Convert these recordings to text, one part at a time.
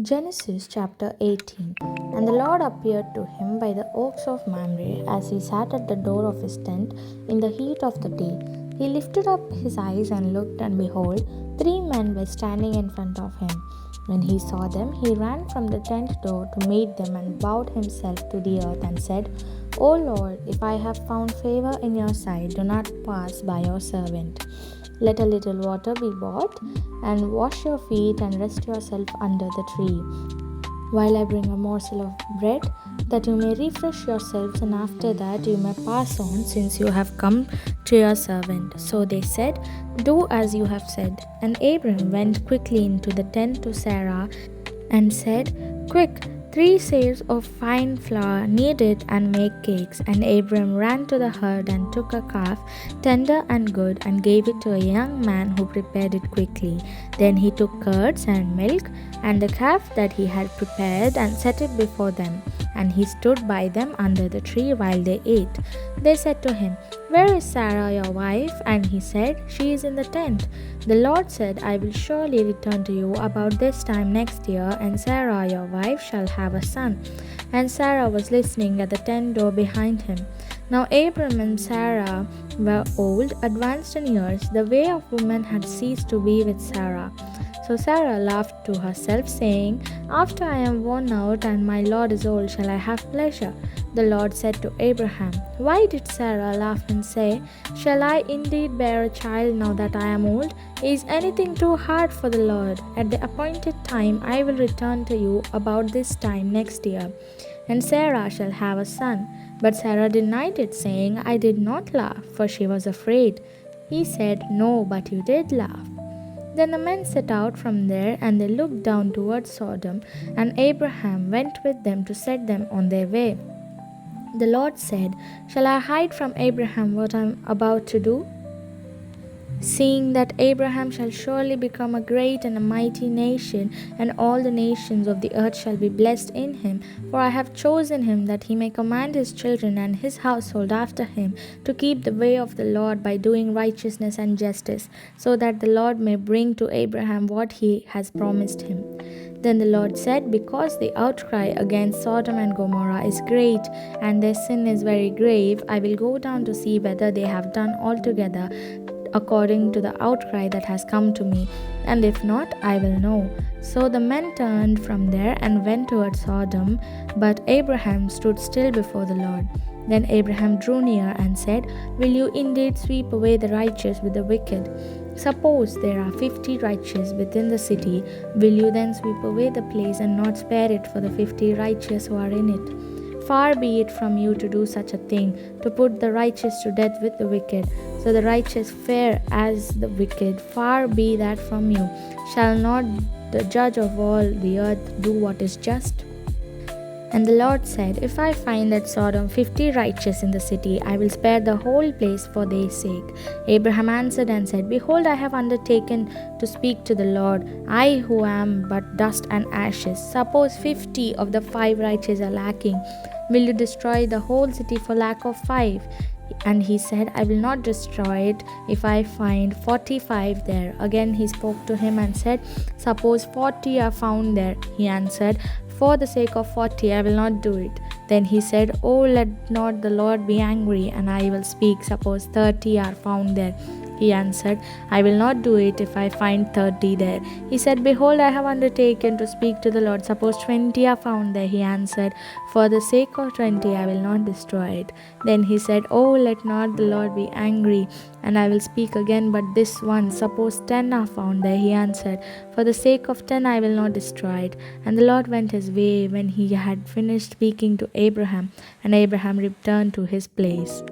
Genesis chapter 18. And the Lord appeared to him by the oaks of Mamre as he sat at the door of his tent in the heat of the day. He lifted up his eyes and looked, and behold, 3 men were standing in front of him. When he saw them, he ran from the tent door to meet them and bowed himself to the earth and said, O Lord, if I have found favor in your sight, do not pass by your servant. Let a little water be brought, and wash your feet and rest yourself under the tree, while I bring a morsel of bread, that you may refresh yourselves, and after that you may pass on, since you have come to your servant. So they said, Do as you have said. And Abram went quickly into the tent to Sarah and said, Quick, 3 seahs of fine flour, knead it and make cakes. And Abram ran to the herd and took a calf, tender and good, and gave it to a young man who prepared it quickly. Then he took curds and milk and the calf that he had prepared and set it before them. And he stood by them under the tree while they ate. They said to him, Where is Sarah your wife? And he said, She is in the tent. The Lord said, I will surely return to you about this time next year, and Sarah your wife shall have a son. And Sarah was listening at the tent door behind him. Now Abram and Sarah were old, advanced in years. The way of woman had ceased to be with Sarah. So Sarah laughed to herself, saying, After I am worn out and my Lord is old, shall I have pleasure? The Lord said to Abraham, Why did Sarah laugh and say, Shall I indeed bear a child now that I am old? Is anything too hard for the Lord? At the appointed time I will return to you about this time next year, and Sarah shall have a son. But Sarah denied it, saying, I did not laugh, for she was afraid. He said, No, but you did laugh. Then the men set out from there, and they looked down towards Sodom, and Abraham went with them to set them on their way. The Lord said, Shall I hide from Abraham what I am about to do? Seeing that Abraham shall surely become a great and a mighty nation, and all the nations of the earth shall be blessed in him. For I have chosen him that he may command his children and his household after him to keep the way of the Lord by doing righteousness and justice, so that the Lord may bring to Abraham what he has promised him. Then the Lord said, Because the outcry against Sodom and Gomorrah is great, and their sin is very grave, I will go down to see whether they have done altogether according to the outcry that has come to me, and if not, I will know. So the men turned from there and went towards Sodom, but Abraham stood still before the Lord. Then Abraham drew near and said, Will you indeed sweep away the righteous with the wicked? Suppose there are 50 righteous within the city, will you then sweep away the place and not spare it for the 50 righteous who are in it? Far be it from you to do such a thing, to put the righteous to death with the wicked, so the righteous fare as the wicked. Far be that from you. Shall not the judge of all the earth do what is just? And the Lord said, If I find at Sodom 50 righteous in the city, I will spare the whole place for their sake. Abraham answered and said, Behold, I have undertaken to speak to the Lord, I who am but dust and ashes. Suppose 50 of the 5 righteous are lacking. Will you destroy the whole city for lack of 5? And he said, I will not destroy it if I find 45 there. Again he spoke to him and said, Suppose 40 are found there. He answered, For the sake of 40 I will not do it. Then he said, Oh, let not the Lord be angry, and I will speak. Suppose 30 are found there. He answered, I will not do it if I find 30 there. He said, Behold, I have undertaken to speak to the Lord. Suppose 20 are found there. He answered, For the sake of 20 I will not destroy it. Then he said, Oh, let not the Lord be angry, and I will speak again but this one. Suppose 10 are found there. He answered, For the sake of 10 I will not destroy it. And the Lord went his way when he had finished speaking to Abraham, and Abraham returned to his place.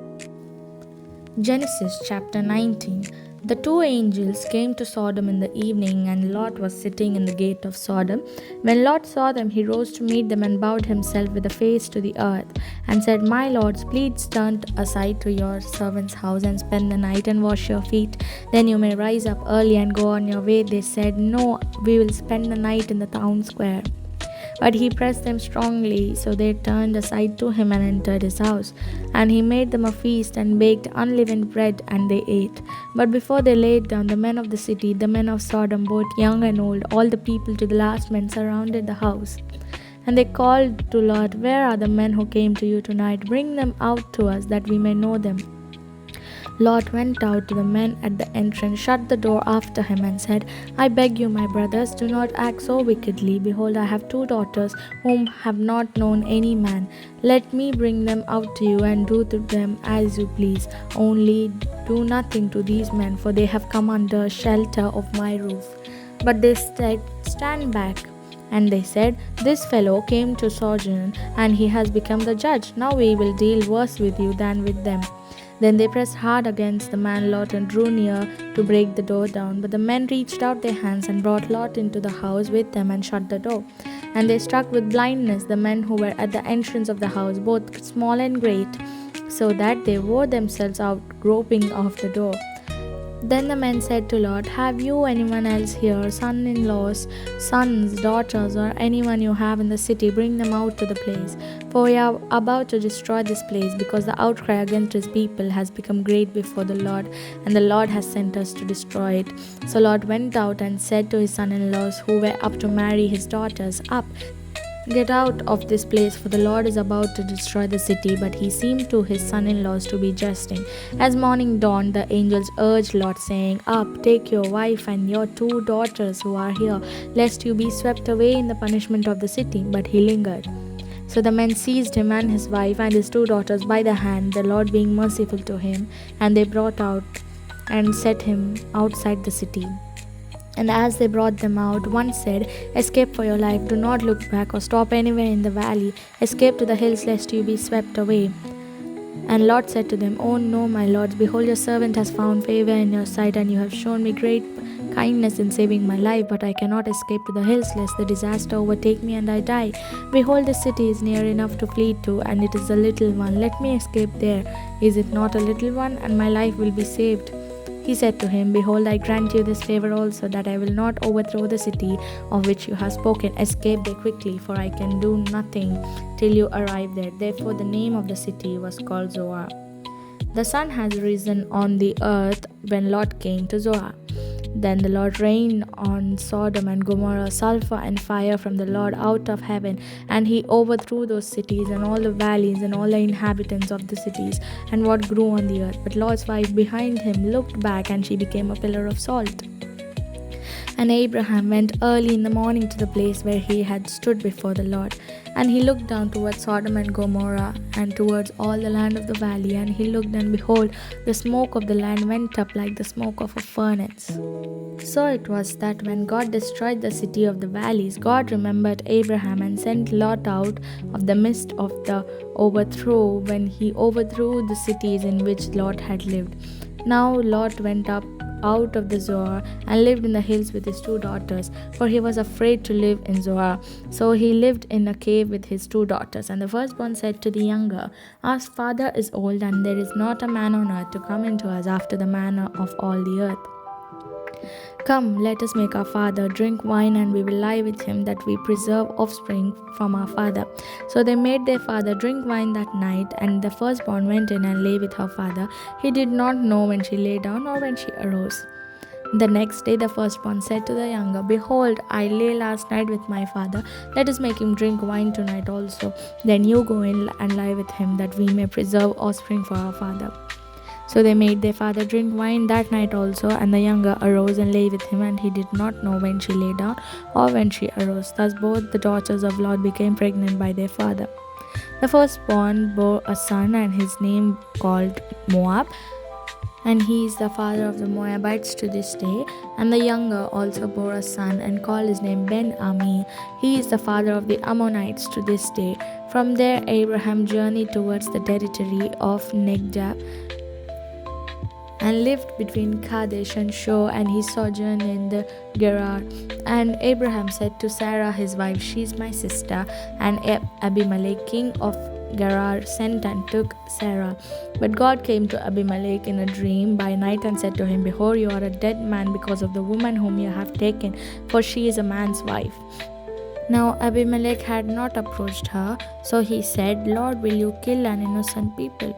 Genesis chapter 19. The 2 angels came to Sodom in the evening, and Lot was sitting in the gate of Sodom. When Lot saw them, he rose to meet them and bowed himself with a face to the earth, and said, My lords, please turn aside to your servant's house and spend the night and wash your feet. Then you may rise up early and go on your way. They said, No, we will spend the night in the town square. But he pressed them strongly, so they turned aside to him and entered his house. And he made them a feast and baked unleavened bread, and they ate. But before they laid down, the men of the city, the men of Sodom, both young and old, all the people to the last man, surrounded the house. And they called to Lot, "Where are the men who came to you tonight? Bring them out to us, that we may know them." Lot went out to the men at the entrance, shut the door after him, and said, "I beg you, my brothers, do not act so wickedly. Behold, I have 2 daughters whom have not known any man. Let me bring them out to you, and do to them as you please. Only do nothing to these men, for they have come under shelter of my roof." But they said, "Stand back." And they said, "This fellow came to sojourn, and he has become the judge. Now we will deal worse with you than with them." Then they pressed hard against the man Lot and drew near to break the door down. But the men reached out their hands and brought Lot into the house with them and shut the door. And they struck with blindness the men who were at the entrance of the house, both small and great, so that they wore themselves out groping of the door. Then the men said to Lot, "Have you anyone else here, son-in-laws, sons, daughters, or anyone you have in the city? Bring them out to the place. For we are about to destroy this place, because the outcry against his people has become great before the Lord, and the Lord has sent us to destroy it." So Lot went out and said to his son-in-laws, who were up to marry his daughters, "Up, get out of this place, for the Lord is about to destroy the city." But he seemed to his son-in-laws to be jesting. As morning dawned, the angels urged Lot, saying, "Up, take your wife and your 2 daughters who are here, lest you be swept away in the punishment of the city." But he lingered. So the men seized him and his wife and his 2 daughters by the hand, the Lord being merciful to him, and they brought out and set him outside the city. And as they brought them out, one said, "Escape for your life. Do not look back or stop anywhere in the valley. Escape to the hills, lest you be swept away." And Lot said to them, "Oh no, my lords, behold, your servant has found favor in your sight, and you have shown me great kindness in saving my life. But I cannot escape to the hills, lest the disaster overtake me and I die. Behold, this city is near enough to flee to, and it is a little one. Let me escape there. Is it not a little one? And my life will be saved." He said to him, "Behold, I grant you this favor also, that I will not overthrow the city of which you have spoken. Escape there quickly, for I can do nothing till you arrive there." Therefore the name of the city was called Zoar. The sun has risen on the earth when Lot came to Zoar. Then the Lord rained on Sodom and Gomorrah sulfur and fire from the Lord out of heaven, and he overthrew those cities and all the valleys and all the inhabitants of the cities and what grew on the earth. But Lot's wife behind him looked back, and she became a pillar of salt. And Abraham went early in the morning to the place where he had stood before the Lord. And he looked down towards Sodom and Gomorrah, and towards all the land of the valley. And he looked, and behold, the smoke of the land went up like the smoke of a furnace. So it was that when God destroyed the city of the valleys, God remembered Abraham and sent Lot out of the midst of the overthrow, when he overthrew the cities in which Lot had lived. Now Lot went up out of the Zoar and lived in the hills with his 2 daughters, for he was afraid to live in Zoar. So he lived in a cave with his 2 daughters. And the firstborn said to the younger, "Our father is old, and there is not a man on earth to come into us after the manner of all the earth. Come, let us make our father drink wine, and we will lie with him, that we preserve offspring from our father." So they made their father drink wine that night, and the firstborn went in and lay with her father. He did not know when she lay down or when she arose. The next day the firstborn said to the younger, "Behold, I lay last night with my father. Let us make him drink wine tonight also. Then you go in and lie with him, that we may preserve offspring for our father." So they made their father drink wine that night also, and the younger arose and lay with him, and he did not know when she lay down or when she arose. Thus both the daughters of Lot became pregnant by their father. The firstborn bore a son, and his name called Moab, and he is the father of the Moabites to this day. And the younger also bore a son, and called his name Ben-Ami. He is the father of the Ammonites to this day. From there Abraham journeyed towards the territory of Negeb, and lived between Kadesh and Shur, and he sojourned in the Gerar. And Abraham said to Sarah his wife, "She is my sister." And Abimelech king of Gerar sent and took Sarah. But God came to Abimelech in a dream by night and said to him, "Behold, you are a dead man because of the woman whom you have taken, for she is a man's wife." Now Abimelech had not approached her, so he said, Lord, will you kill an innocent people?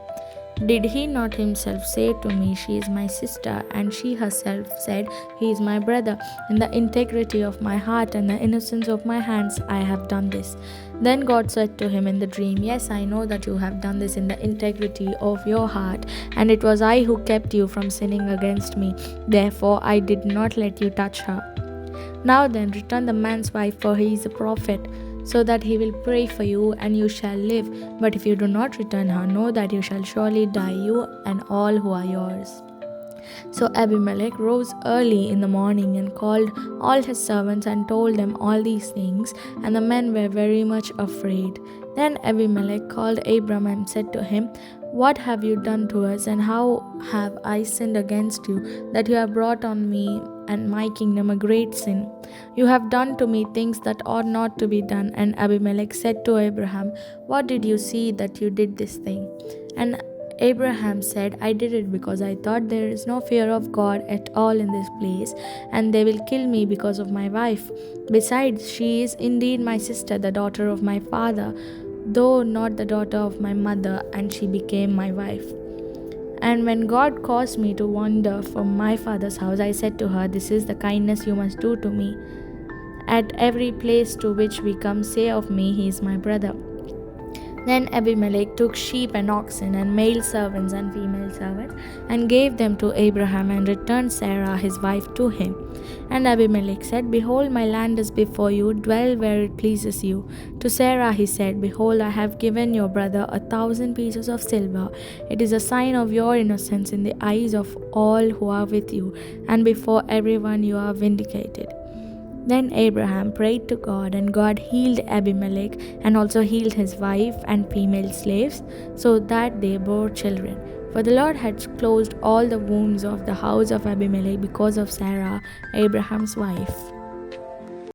Did he not himself say to me, She is my sister, and she herself said, He is my brother? In the integrity of my heart and the innocence of my hands, I have done this. Then God said to him in the dream, Yes, I know that you have done this in the integrity of your heart, and it was I who kept you from sinning against me. Therefore, I did not let you touch her. Now then, return the man's wife, for he is a prophet, so that he will pray for you, and you shall live. But if you do not return her, know that you shall surely die, you and all who are yours. So Abimelech rose early in the morning and called all his servants and told them all these things, and the men were very much afraid. Then Abimelech called Abram and said to him, What have you done to us, and how have I sinned against you, that you have brought on me and my kingdom a great sin? You have done to me things that ought not to be done. And Abimelech said to Abraham, What did you see that you did this thing? And Abraham said, I did it because I thought there is no fear of God at all in this place, and they will kill me because of my wife. Besides, she is indeed my sister, the daughter of my father, though not the daughter of my mother, and she became my wife. And when God caused me to wander from my father's house, I said to her, This is the kindness you must do to me. At every place to which we come, say of me, He is my brother. Then Abimelech took sheep and oxen and male servants and female servants and gave them to Abraham and returned Sarah his wife to him. And Abimelech said, Behold, my land is before you, dwell where it pleases you. To Sarah he said, Behold, I have given your brother 1,000 pieces of silver. It is a sign of your innocence in the eyes of all who are with you, and before everyone you are vindicated. Then Abraham prayed to God, and God healed Abimelech and also healed his wife and female slaves, so that they bore children. For the Lord had closed all the wounds of the house of Abimelech because of Sarah, Abraham's wife.